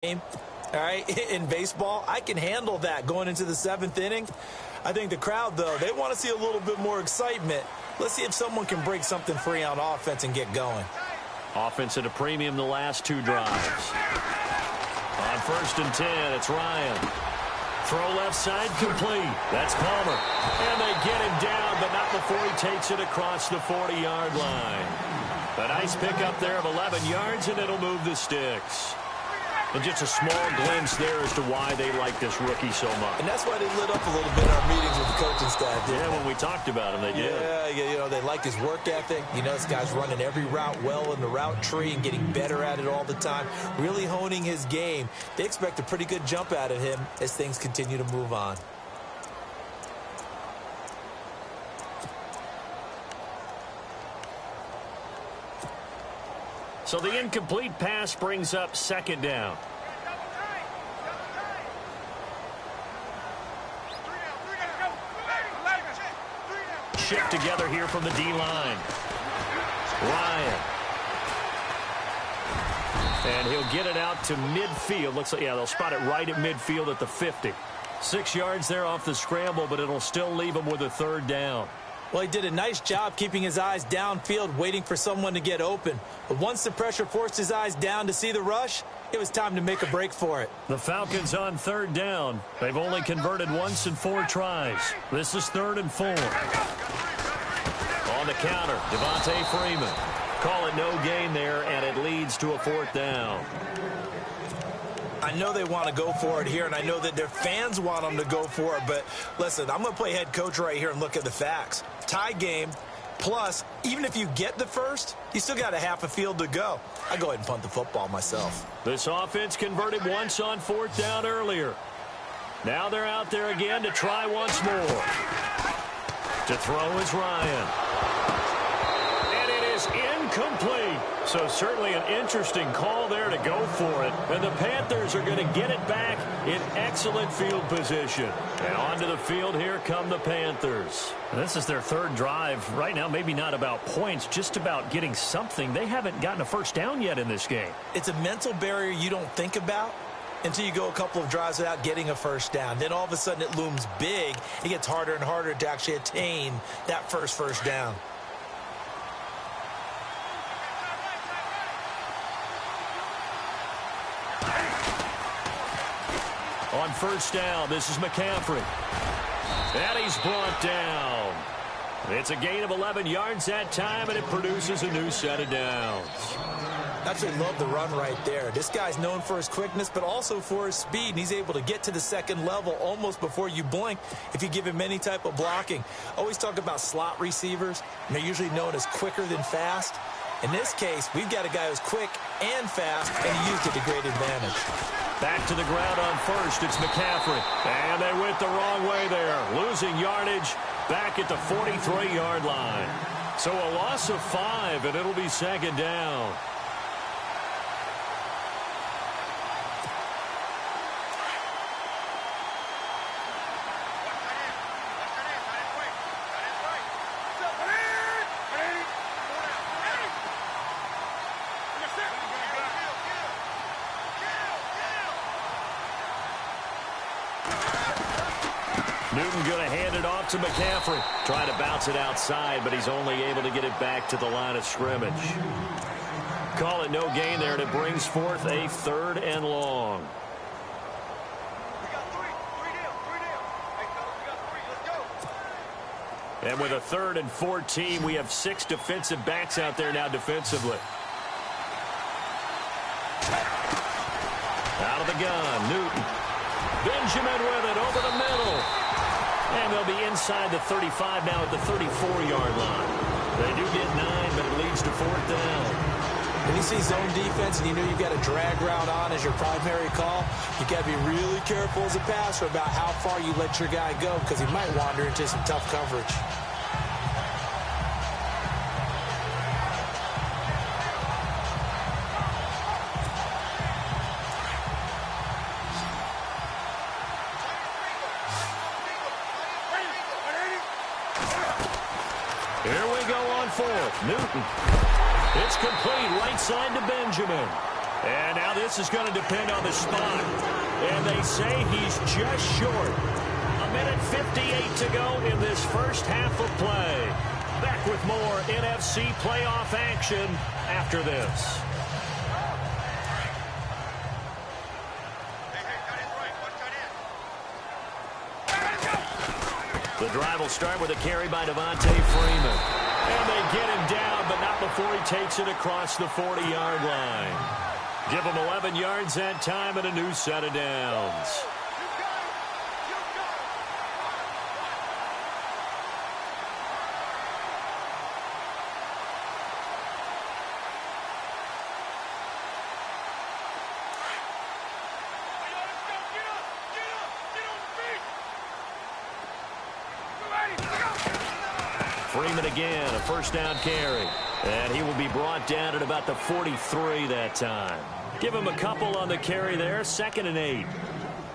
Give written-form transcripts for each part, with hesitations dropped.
game, all right, in baseball, I can handle that going into the 7th inning. I think the crowd, though, they want to see a little bit more excitement. Let's see if someone can break something free on offense and get going. Offense at a premium the last 2 drives. On 1st and 10, it's Ryan. Throw left side complete. That's Palmer. And they get him down, but not before he takes it across the 40-yard line. A nice pickup there of 11 yards, and it'll move the sticks. And just a small glimpse there as to why they like this rookie so much. And that's why they lit up a little bit in our meetings with the coaching staff. Yeah, when we talked about him, they did. Yeah, you know, they like his work ethic. You know, this guy's running every route well in the route tree and getting better at it all the time, really honing his game. They expect a pretty good jump out of him as things continue to move on. So the incomplete pass brings up 2nd down. Shift together here from the D-line. Ryan. And he'll get it out to midfield. Looks like, yeah, they'll spot it right at midfield at the 50. 6 yards there off the scramble, but it'll still leave him with a 3rd down. Well, he did a nice job keeping his eyes downfield, waiting for someone to get open. But once the pressure forced his eyes down to see the rush, it was time to make a break for it. The Falcons on 3rd down. They've only converted once in 4 tries. This is 3rd and 4. On the counter, Devontae Freeman. Call it no gain there, and it leads to a 4th down. I know they want to go for it here, and I know that their fans want them to go for it, but listen, I'm going to play head coach right here and look at the facts. Tie game, plus, even if you get the first, you still got a half a field to go. I go ahead and punt the football myself. This offense converted once on 4th down earlier. Now they're out there again to try once more. To throw is Ryan. And it is incomplete. So certainly an interesting call there to go for it. And the Panthers are going to get it back in excellent field position. And onto the field, here come the Panthers. This is their 3rd drive. Right now, maybe not about points, just about getting something. They haven't gotten a 1st down yet in this game. It's a mental barrier you don't think about until you go a couple of drives without getting a 1st down. Then all of a sudden it looms big. It gets harder and harder to actually attain that first down. On 1st down, this is McCaffrey. And he's brought down. It's a gain of 11 yards that time, and it produces a new set of downs. Actually love the run right there. This guy's known for his quickness, but also for his speed, and he's able to get to the 2nd level almost before you blink if you give him any type of blocking. Always talk about slot receivers, and they're usually known as quicker than fast. In this case, we've got a guy who's quick and fast, and he used it to great advantage. Back to the ground on 1st, it's McCaffrey. And they went the wrong way there, losing yardage back at the 43-yard line. So a loss of 5, and it'll be 2nd down. Newton going to hand it off to McCaffrey. Trying to bounce it outside, but he's only able to get it back to the line of scrimmage. Call it no gain there, and it brings forth a 3rd and long. And with a 3rd and 14, we have 6 defensive backs out there now defensively. Out of the gun, Newton. Benjamin with it over the middle. And they'll be inside the 35 now at the 34-yard line. They do get 9, but it leads to 4th down. When you see zone defense and you know you've got a drag route on as your primary call, you got to be really careful as a passer about how far you let your guy go because he might wander into some tough coverage. Here we go on 4th. Newton. It's complete right side to Benjamin. And now this is going to depend on the spot. And they say he's just short. 1:58 to go in this first half of play. Back with more NFC playoff action after this. The drive will start with a carry by Devontae Freeman. And they get him down, but not before he takes it across the 40-yard line. Give him 11 yards that time and a new set of downs. Freeman again, a first down carry. And he will be brought down at about the 43 that time. Give him a couple on the carry there, 2nd and 8.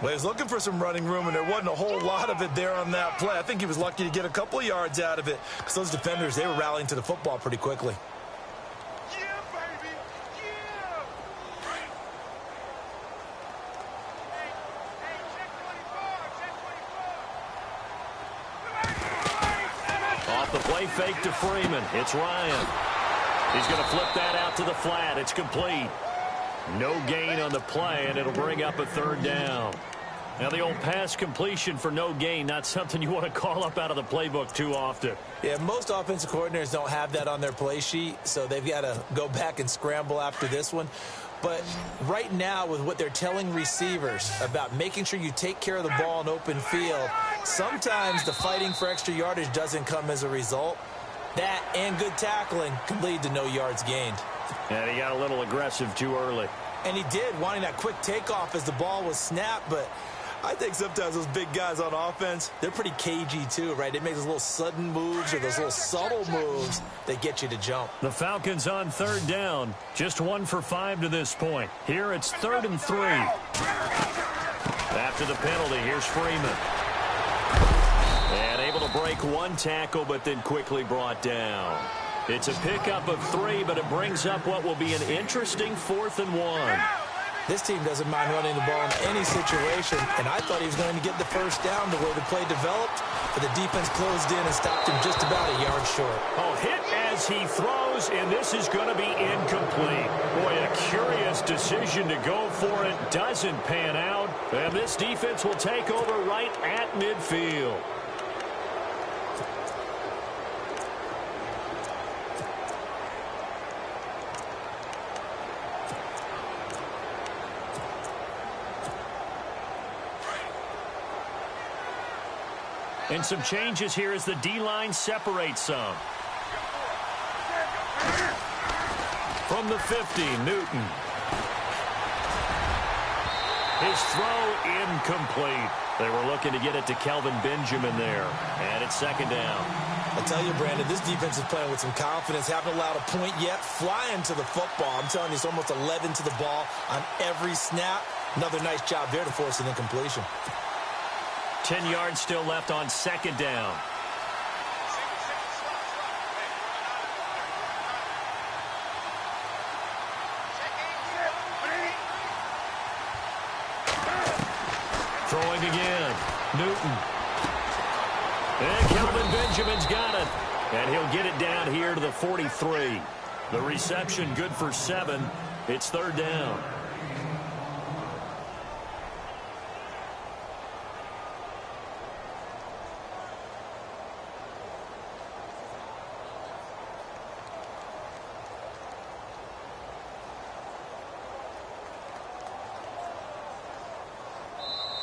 Well, he was looking for some running room, and there wasn't a whole lot of it there on that play. I think he was lucky to get a couple of yards out of it, because those defenders, they were rallying to the football pretty quickly. Play fake to Freeman. It's Ryan. He's going to flip that out to the flat. It's complete. No gain on the play, and it'll bring up a 3rd down. Now, the old pass completion for no gain, not something you want to call up out of the playbook too often. Yeah, most offensive coordinators don't have that on their play sheet, so they've got to go back and scramble after this one. But right now, with what they're telling receivers about making sure you take care of the ball in open field, sometimes the fighting for extra yardage doesn't come as a result. That and good tackling can lead to no yards gained. And he got a little aggressive too early. And he did, wanting that quick takeoff as the ball was snapped, but I think sometimes those big guys on offense, they're pretty cagey too, right? They make those little sudden moves or those little subtle moves that get you to jump. The Falcons on 3rd down, just 1 for 5 to this point. Here it's 3rd and 3. After the penalty, here's Freeman. And able to break one tackle, but then quickly brought down. It's a pickup of 3, but it brings up what will be an interesting 4th and 1. This team doesn't mind running the ball in any situation, and I thought he was going to get the first down the way the play developed, but the defense closed in and stopped him just about a yard short. Oh, hit as he throws, and this is going to be incomplete. Boy, a curious decision to go for it. Doesn't pan out, and this defense will take over right at midfield. And some changes here as the D-line separates some. From the 50, Newton. His throw incomplete. They were looking to get it to Kelvin Benjamin there. And it's 2nd down. I'll tell you, Brandon, this defense is playing with some confidence. Haven't allowed a point yet. Flying to the football. I'm telling you, it's almost 11 to the ball on every snap. Another nice job there to force an incompletion. 10 yards still left on 2nd down. Throwing again. Newton. And Kelvin Benjamin's got it. And he'll get it down here to the 43. The reception good for 7. It's 3rd down.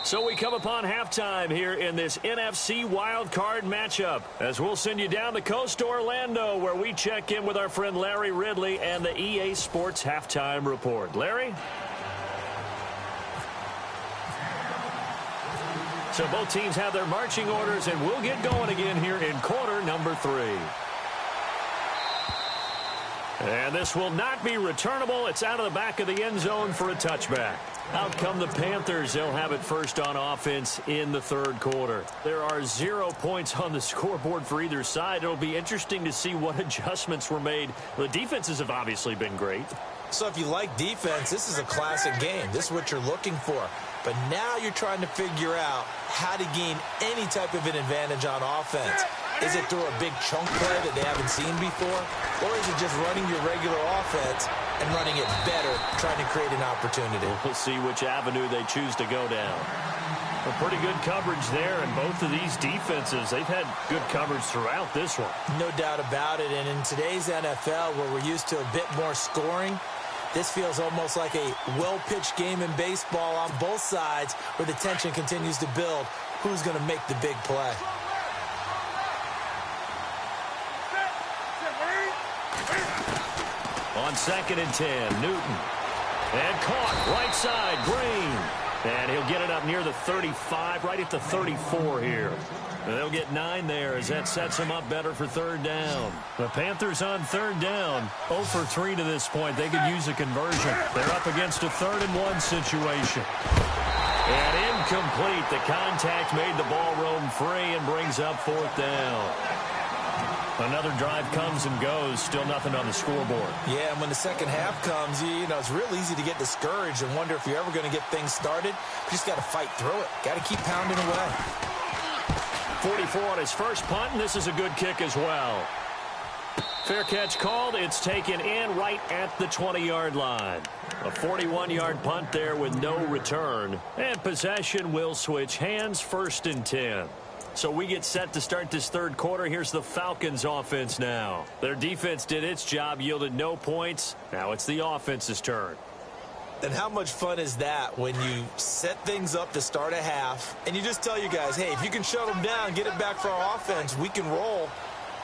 So we come upon halftime here in this NFC wildcard matchup, as we'll send you down the coast to Orlando, where we check in with our friend Larry Ridley and the EA Sports Halftime Report. Larry? So both teams have their marching orders, and we'll get going again here in quarter number 3. And this will not be returnable. It's out of the back of the end zone for a touchback. Out come the Panthers. They'll have it first on offense in the 3rd quarter. There are 0 points on the scoreboard for either side. It'll be interesting to see what adjustments were made. The defenses have obviously been great. So if you like defense, this is a classic game. This is what you're looking for. But now you're trying to figure out how to gain any type of an advantage on offense. Is it through a big chunk play that they haven't seen before? Or is it just running your regular offense and running it better, trying to create an opportunity? We'll see which avenue they choose to go down. A pretty good coverage there, and both of these defenses, they've had good coverage throughout this one. No doubt about it, and in today's NFL, where we're used to a bit more scoring, this feels almost like a well-pitched game in baseball on both sides where the tension continues to build. Who's going to make the big play? On 2nd and 10, Newton. And caught, right side, Green. And he'll get it up near the 35, right at the 34 here. And they'll get 9 there as that sets them up better for 3rd down. The Panthers on 3rd down, 0 for 3 to this point. They could use a conversion. They're up against a 3rd and 1 situation. And incomplete. The contact made the ball roam free and brings up 4th down. Another drive comes and goes, still nothing on the scoreboard. Yeah, and when the second half comes, you know, it's real easy to get discouraged and wonder if you're ever going to get things started. You just got to fight through it. Got to keep pounding away. 44 on his first punt, and this is a good kick as well. Fair catch called. It's taken in right at the 20-yard line. A 41-yard punt there with no return. And possession will switch hands, 1st and 10. So we get set to start this 3rd quarter. Here's the Falcons offense now. Their defense did its job, yielded no points. Now it's the offense's turn. And how much fun is that when you set things up to start a half and you just tell you guys, hey, if you can shut them down, get it back for our offense, we can roll.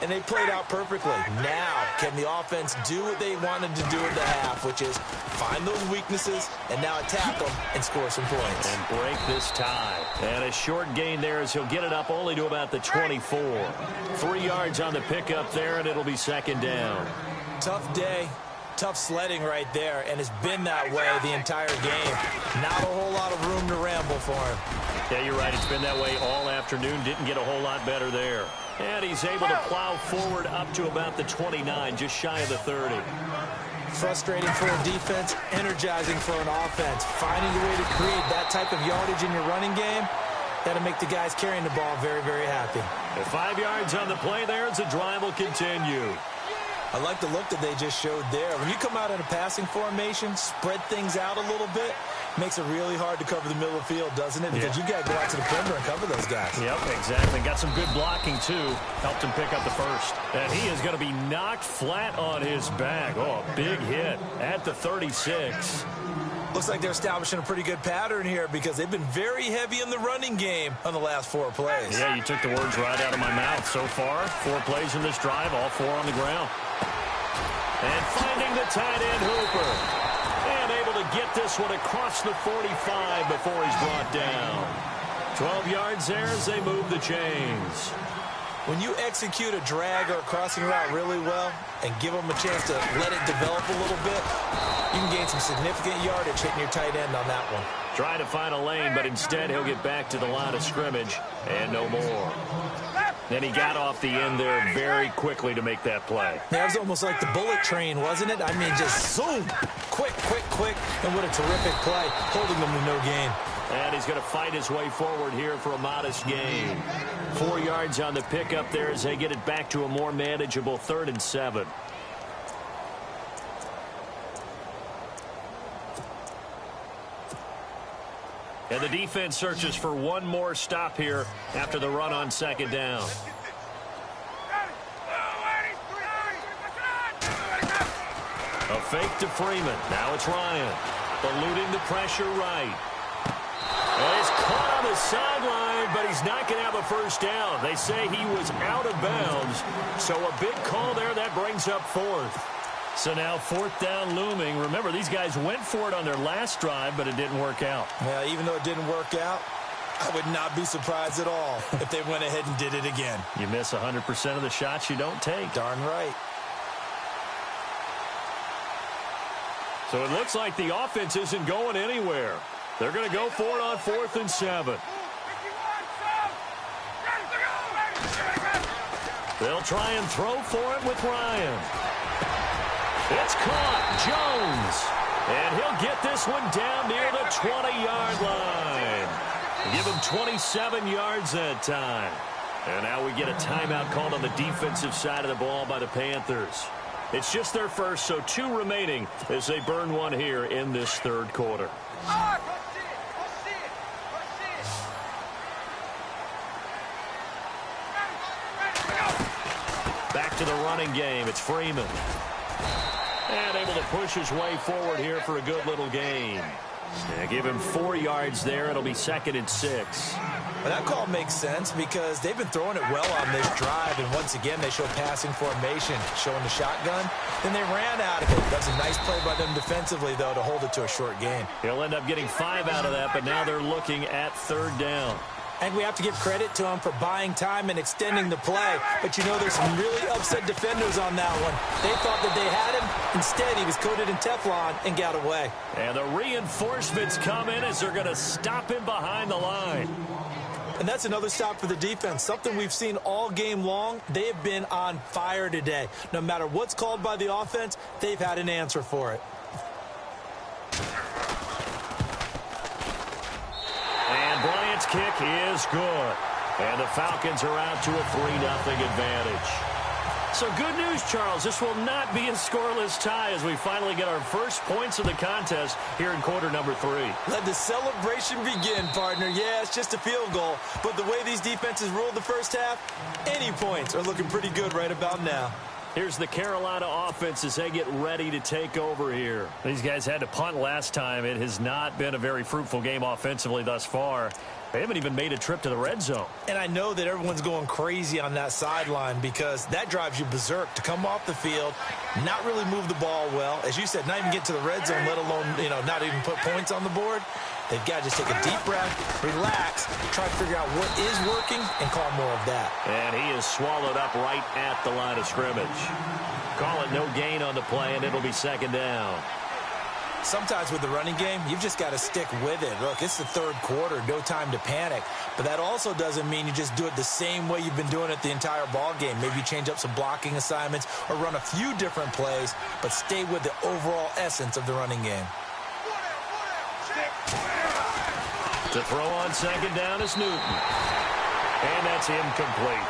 And they played out perfectly. Now, can the offense do what they wanted to do in the half, which is find those weaknesses and now attack them and score some points. And break this tie. And a short gain there as he'll get it up only to about the 24. 3 yards on the pickup there, and it'll be 2nd down. Tough day. Tough sledding right there, and it's been that way the entire game. Not a whole lot of room to ramble for him. Yeah, you're right. It's been that way all afternoon. Didn't get a whole lot better there. And he's able to plow forward up to about the 29, just shy of the 30. Frustrating for a defense, energizing for an offense. Finding a way to create that type of yardage in your running game, that'll make the guys carrying the ball very, very happy. And 5 yards on the play there as the drive will continue. I like the look that they just showed there. When you come out in a passing formation, spread things out a little bit, makes it really hard to cover the middle of the field, doesn't it? Because you got to go out to the perimeter and cover those guys. Yep, exactly. Got some good blocking, too. Helped him pick up the first. And he is going to be knocked flat on his back. Oh, a big hit at the 36. Looks like they're establishing a pretty good pattern here because they've been very heavy in the running game on the last 4 plays. Yeah, you took the words right out of my mouth. So far, 4 plays in this drive, all 4 on the ground. And finding the tight end Hooper. And able to get this one across the 45 before he's brought down. 12 yards there as they move the chains. When you execute a drag or a crossing route really well and give them a chance to let it develop a little bit, you can gain some significant yardage hitting your tight end on that one. Trying to find a lane, but instead he'll get back to the line of scrimmage and no more. Then he got off the end there very quickly to make that play. That was almost like the bullet train, wasn't it? I mean, just zoom, quick, and what a terrific play, holding them to no gain. And he's going to fight his way forward here for a modest gain. 4 yards on the pickup there as they get it back to a more manageable 3rd and 7. And the defense searches for one more stop here after the run on 2nd down. A fake to Freeman. Now it's Ryan. Eluding the pressure right. And he's caught on the sideline, but he's not going to have a first down. They say he was out of bounds. So a big call there. That brings up 4th. So now 4th down looming. Remember, these guys went for it on their last drive, but it didn't work out. Yeah, even though it didn't work out, I would not be surprised at all if they went ahead and did it again. You miss 100% of the shots you don't take. Darn right. So it looks like the offense isn't going anywhere. They're going to go for it on 4th and 7. They'll try and throw for it with Ryan. It's caught. Jones. And he'll get this one down near the 20-yard line. Give him 27 yards that time. And now we get a timeout called on the defensive side of the ball by the Panthers. It's just their first, so 2 remaining as they burn one here in this third quarter. Back to the running game. It's Freeman. And able to push his way forward here for a good little gain. Give him 4 yards there. It'll be 2nd and 6. Well, that call makes sense because they've been throwing it well on this drive, and once again they show passing formation, showing the shotgun. Then they ran out of it. That's a nice play by them defensively, though, to hold it to a short gain. He'll end up getting 5 out of that, but now they're looking at 3rd down. And we have to give credit to him for buying time and extending the play. But, you know, there's some really upset defenders on that one. They thought that they had him. Instead, he was coated in Teflon and got away. And the reinforcements come in as they're going to stop him behind the line. And that's another stop for the defense. Something we've seen all game long. They have been on fire today. No matter what's called by the offense, they've had an answer for it. And Bryant's kick is good. And the Falcons are out to a 3-0 advantage. So good news, Charles. This will not be a scoreless tie as we finally get our first points of the contest here in quarter number 3. Let the celebration begin, partner. Yeah, it's just a field goal. But the way these defenses ruled the first half, any points are looking pretty good right about now. Here's the Carolina offense as they get ready to take over here. These guys had to punt last time. It has not been a very fruitful game offensively thus far. They haven't even made a trip to the red zone. And I know that everyone's going crazy on that sideline because that drives you berserk to come off the field, not really move the ball well. As you said, not even get to the red zone, let alone, not even put points on the board. They've got to just take a deep breath, relax, try to figure out what is working, and call more of that. And he is swallowed up right at the line of scrimmage. Call it no gain on the play, and it'll be 2nd down. Sometimes with the running game, you've just got to stick with it. Look, it's the third quarter, no time to panic. But that also doesn't mean you just do it the same way you've been doing it the entire ball game. Maybe change up some blocking assignments or run a few different plays, but stay with the overall essence of the running game. To throw on 2nd down is Newton. And that's incomplete.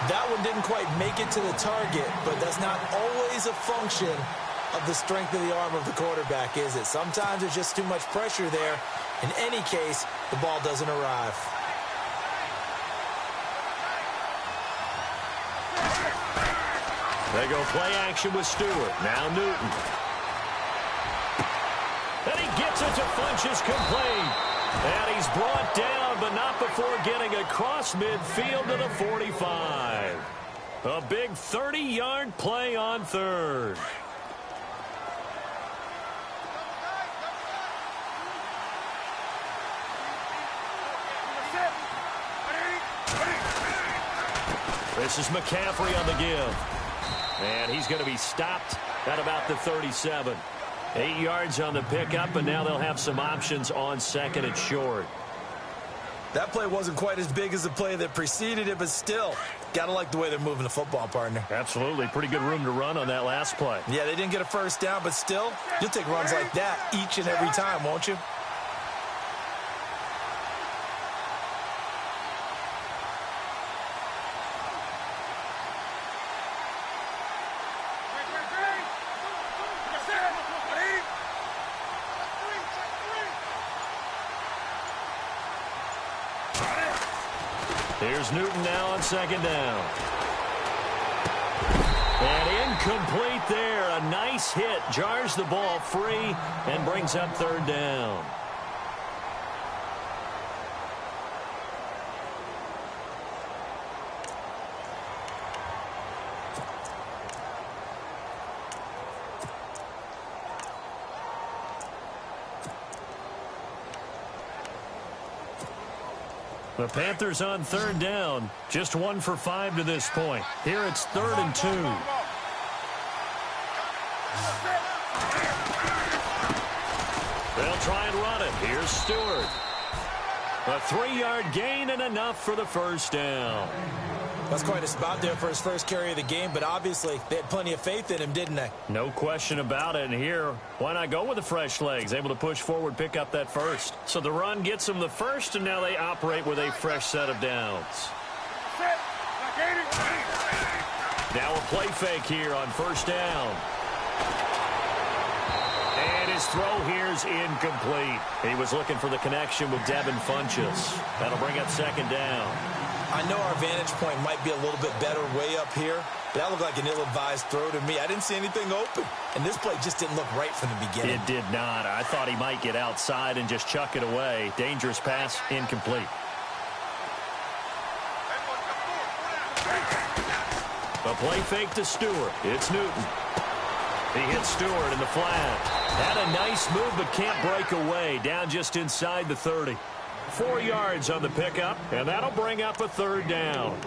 That one didn't quite make it to the target, but that's not always a function of the strength of the arm of the quarterback, is it? Sometimes there's just too much pressure there. In any case, the ball doesn't arrive. They go play action with Stewart. Now Newton. And he gets it to Funchess complete. And he's brought down, but not before getting across midfield to the 45. A big 30-yard play on 3rd. This is McCaffrey on the give. And he's going to be stopped at about the 37. 8 yards on the pickup, and now they'll have some options on 2nd and short. That play wasn't quite as big as the play that preceded it, but still, got to like the way they're moving the football, partner. Absolutely. Pretty good room to run on that last play. Yeah, they didn't get a first down, but still, you'll take runs like that each and every time, won't you? Here's Newton now on 2nd down. And incomplete there. A nice hit. Jars the ball free and brings up 3rd down. The Panthers on 3rd down. Just 1 for 5 to this point. Here it's 3rd and 2. They'll try and run it. Here's Stewart. A 3-yard gain and enough for the first down. That's quite a spot there for his first carry of the game, but obviously they had plenty of faith in him, didn't they? No question about it. And here, why not go with the fresh legs? Able to push forward, pick up that first. So the run gets them the first, and now they operate with a fresh set of downs. Now a play fake here on first down. And his throw here is incomplete. He was looking for the connection with Devin Funchess. That'll bring up second down. I know our vantage point might be a little bit better way up here, but that looked like an ill-advised throw to me. I didn't see anything open, and this play just didn't look right from the beginning. It did not. I thought he might get outside and just chuck it away. Dangerous pass, incomplete. A play fake to Stewart. It's Newton. He hits Stewart in the flat. Had a nice move, but can't break away. Down just inside the 30. 4 yards on the pickup, and that'll bring up a third down.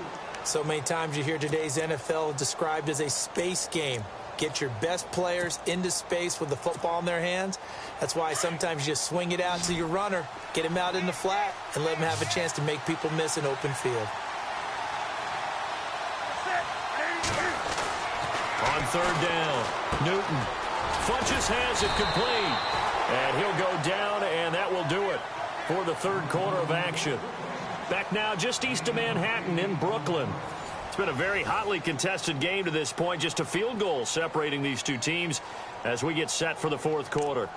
So many times you hear today's NFL described as a space game. Get your best players into space with the football in their hands. That's why sometimes you just swing it out to your runner, get him out in the flat, and let him have a chance to make people miss an open field. On third down, Newton. Funchess has it complete. And he'll go down, and that will do it for the third quarter of action. Back now just east of Manhattan in Brooklyn. It's been a very hotly contested game to this point. Just a field goal separating these two teams as we get set for the fourth quarter.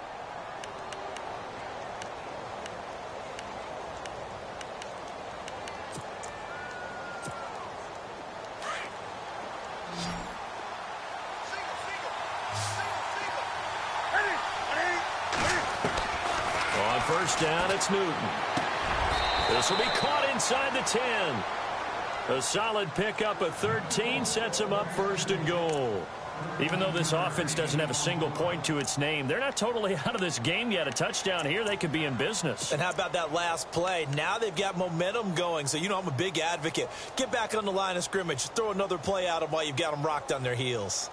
First down, it's Newton. This will be caught inside the 10. A solid pickup of 13 sets him up first and goal. Even though this offense doesn't have a single point to its name, they're not totally out of this game yet. A touchdown here, they could be in business. And how about that last play? Now they've got momentum going, so you know I'm a big advocate. Get back on the line of scrimmage. Throw another play at them while you've got them rocked on their heels.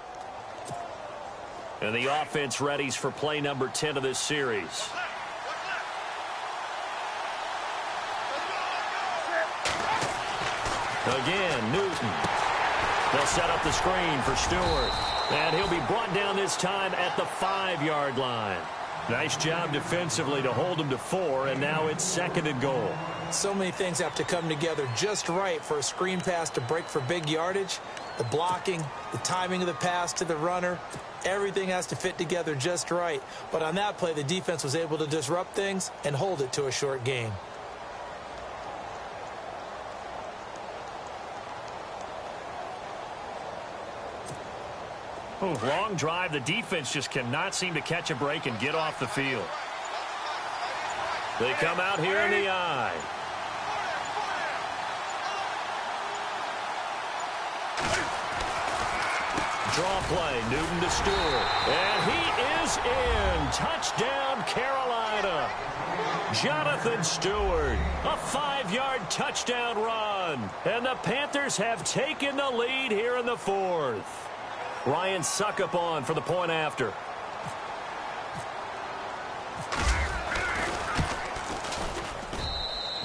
And the offense readies for play number 10 of this series. Again, Newton. They'll set up the screen for Stewart. And he'll be brought down this time at the 5-yard line. Nice job defensively to hold him to 4, and now it's second and goal. So many things have to come together just right for a screen pass to break for big yardage. The blocking, the timing of the pass to the runner, everything has to fit together just right. But on that play, the defense was able to disrupt things and hold it to a short gain. Oh, long drive. The defense just cannot seem to catch a break and get off the field. They come out here in the eye. Draw play, Newton to Stewart. And he is in. Touchdown, Carolina. Jonathan Stewart, a 5-yard touchdown run. And the Panthers have taken the lead here in the fourth. Ryan Suckup on for the point after.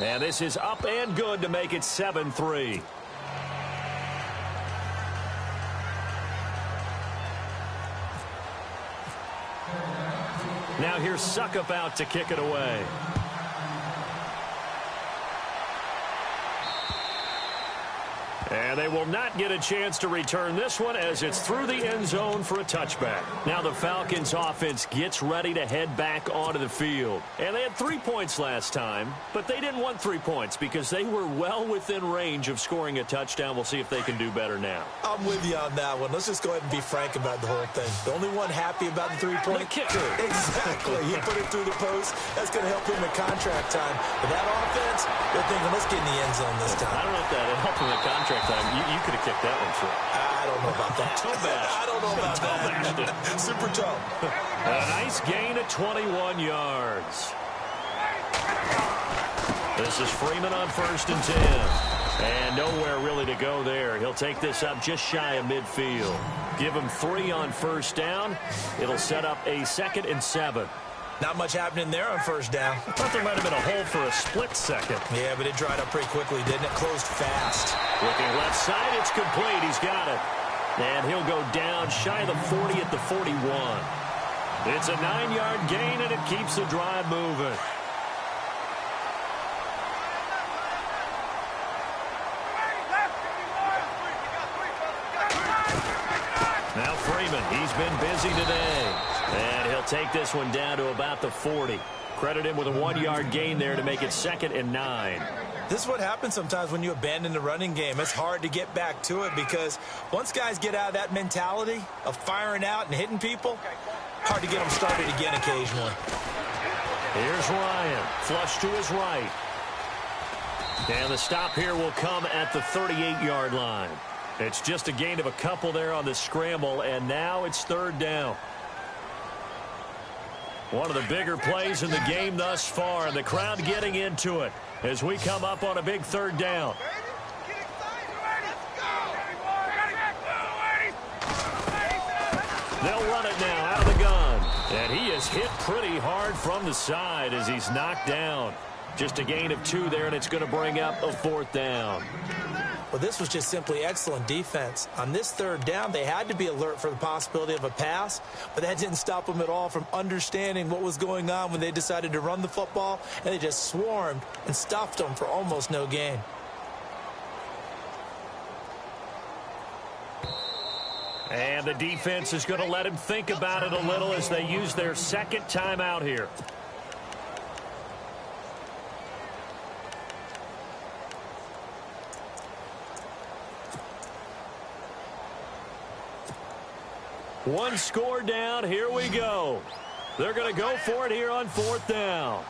And this is up and good to make it 7-3. Now here's Suckup out to kick it away. And they will not get a chance to return this one as it's through the end zone for a touchback. Now the Falcons offense gets ready to head back onto the field. And they had 3 points last time, but they didn't want 3 points because they were well within range of scoring a touchdown. We'll see if they can do better now. I'm with you on that one. Let's just go ahead and be frank about the whole thing. The only one happy about the 3-point kicker. Exactly. He put it through the post. That's going to help him in contract time. But that offense, they're thinking, let's get in the end zone this time. I don't know if that helped him in contract time. You could have kicked that one short. I don't know about that. Toe bash. I don't know about that. Super toe. A nice gain of 21 yards. This is Freeman on 1st and 10. And nowhere really to go there. He'll take this up just shy of midfield. Give him 3 on 1st down. It'll set up a 2nd and 7. Not much happening there on first down. I thought there might have been a hole for a split second. Yeah, but it dried up pretty quickly, didn't it? Closed fast. Looking left side, it's complete. He's got it. And he'll go down shy of the 40 at the 41. It's a 9-yard gain, and it keeps the drive moving. Now Freeman, he's been busy today. And he'll take this one down to about the 40. Credit him with a 1-yard gain there to make it 2nd and 9. This is what happens sometimes when you abandon the running game. It's hard to get back to it because once guys get out of that mentality of firing out and hitting people, hard to get them started again occasionally. Here's Ryan, flush to his right. And the stop here will come at the 38-yard line. It's just a gain of a couple there on the scramble, and now it's 3rd down. One of the bigger plays in the game thus far, and the crowd getting into it as we come up on a big 3rd down. They'll run it now out of the gun. And he is hit pretty hard from the side as he's knocked down. Just a gain of 2 there, and it's going to bring up a 4th down. Well, this was just simply excellent defense. On this 3rd down, they had to be alert for the possibility of a pass, but that didn't stop them at all from understanding what was going on when they decided to run the football, and they just swarmed and stuffed them for almost no gain. And the defense is going to let him think about it a little as they use their 2nd timeout here. One score down. Here we go. They're going to go for it here on 4th down.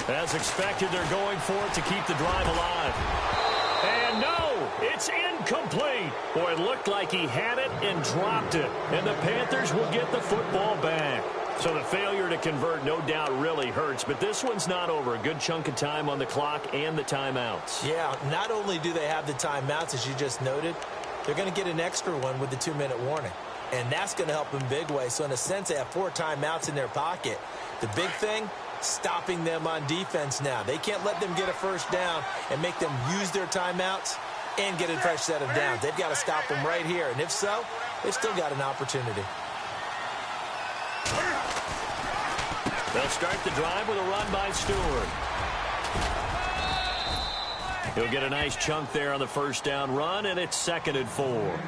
As expected, they're going for it to keep the drive alive. And no, it's incomplete. Boy, it looked like he had it and dropped it. And the Panthers will get the football back. So the failure to convert no doubt really hurts, but this one's not over. A good chunk of time on the clock and the timeouts. Yeah, not only do they have the timeouts, as you just noted, they're going to get an extra one with the 2-minute warning. And that's going to help them big way. So in a sense, they have 4 timeouts in their pocket. The big thing, stopping them on defense now. They can't let them get a first down and make them use their timeouts and get a fresh set of downs. They've got to stop them right here. And if so, they've still got an opportunity. They'll start the drive with a run by Stewart. He'll get a nice chunk there on the first down run, and it's 2nd and 4.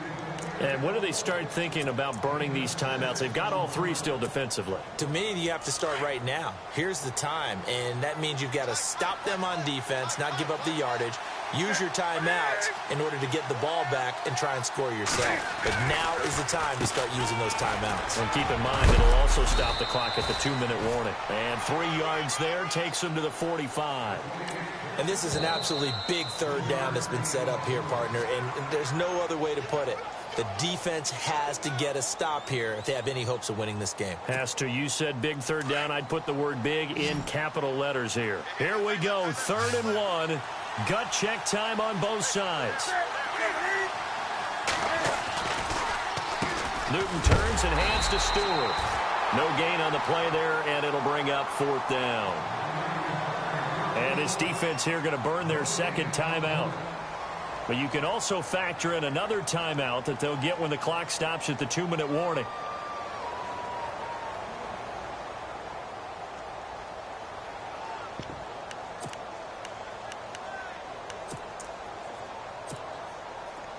And when do they start thinking about burning these timeouts? They've got all 3 still defensively. To me, you have to start right now. Here's the time, and that means you've got to stop them on defense, not give up the yardage, use your timeouts in order to get the ball back and try and score yourself. But now is the time to start using those timeouts. And keep in mind, it'll also stop the clock at the 2-minute warning. And 3 yards there takes them to the 45. And this is an absolutely big 3rd down that's been set up here, partner, and there's no other way to put it. The defense has to get a stop here if they have any hopes of winning this game. Has to. You said big 3rd down. I'd put the word big in capital letters here. Here we go, 3rd and 1. Gut check time on both sides. Newton turns and hands to Stewart. No gain on the play there, and it'll bring up 4th down. And this defense here going to burn their 2nd timeout. But you can also factor in another timeout that they'll get when the clock stops at the 2-minute warning.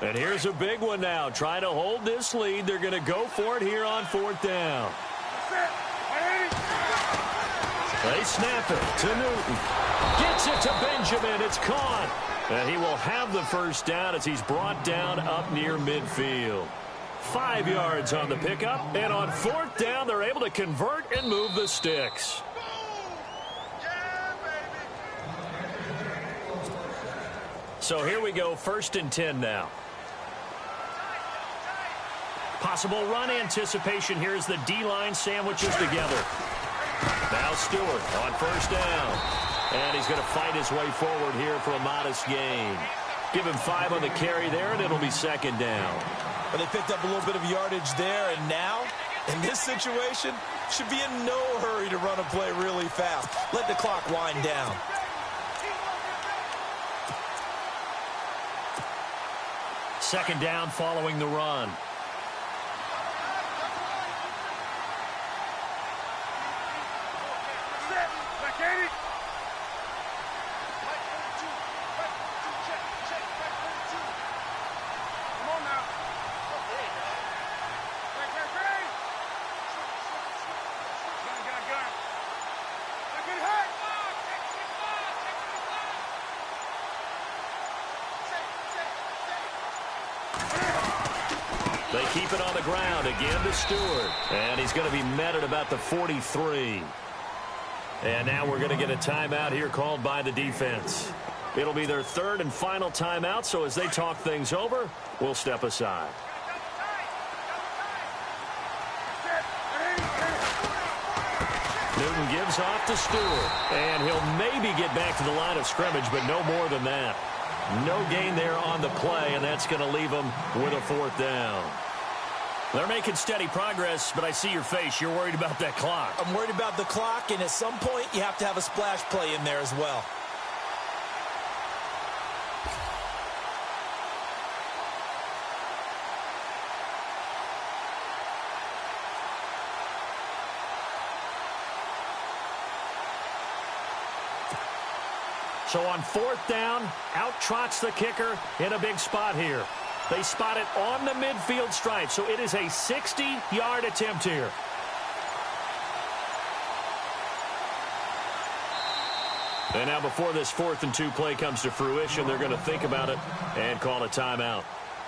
And here's a big one now. Trying to hold this lead. They're going to go for it here on 4th down. They snap it to Newton. Gets it to Benjamin. It's caught. And he will have the first down as he's brought down up near midfield. 5 yards on the pickup. And on 4th down, they're able to convert and move the sticks. So here we go, 1st and 10 now. Possible run anticipation here as the D-line sandwiches together. Now Stewart on 1st down. And he's going to fight his way forward here for a modest gain. Give him 5 on the carry there, and it'll be second down. But they picked up a little bit of yardage there, and now, in this situation, should be in no hurry to run a play really fast. Let the clock wind down. Second down following the run. They keep it on the ground again to Stewart. And he's going to be met at about the 43. And now we're going to get a timeout here called by the defense. It'll be their third and final timeout, so as they talk things over, we'll step aside. Newton gives off to Stewart. And he'll maybe get back to the line of scrimmage, but no more than that. No gain there on the play, and that's going to leave them with a 4th down. They're making steady progress, but I see your face. You're worried about that clock. I'm worried about the clock, and at some point, you have to have a splash play in there as well. So on 4th down, out trots the kicker in a big spot here. They spot it on the midfield stripe, so it is a 60-yard attempt here. And now before this 4th and 2 play comes to fruition, they're going to think about it and call a timeout.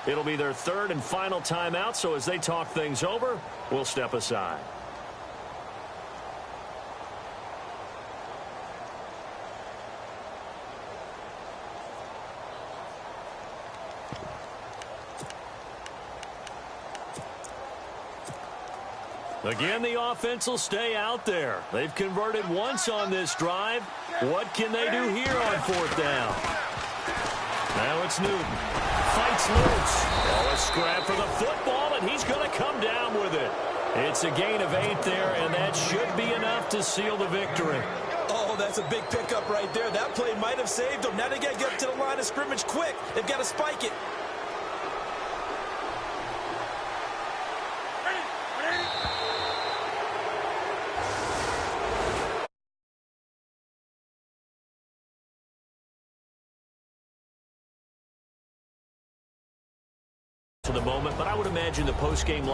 It'll be their third and final timeout, so as they talk things over, we'll step aside. Again, the offense will stay out there. They've converted once on this drive. What can they do here on 4th down? Now it's Newton. Fights loose. Oh, a scrap for the football, and he's going to come down with it. It's a gain of 8 there, and that should be enough to seal the victory. Oh, that's a big pickup right there. That play might have saved them. Now they got to get up to the line of scrimmage quick. They've got to spike it. To the moment, but I would imagine the post-game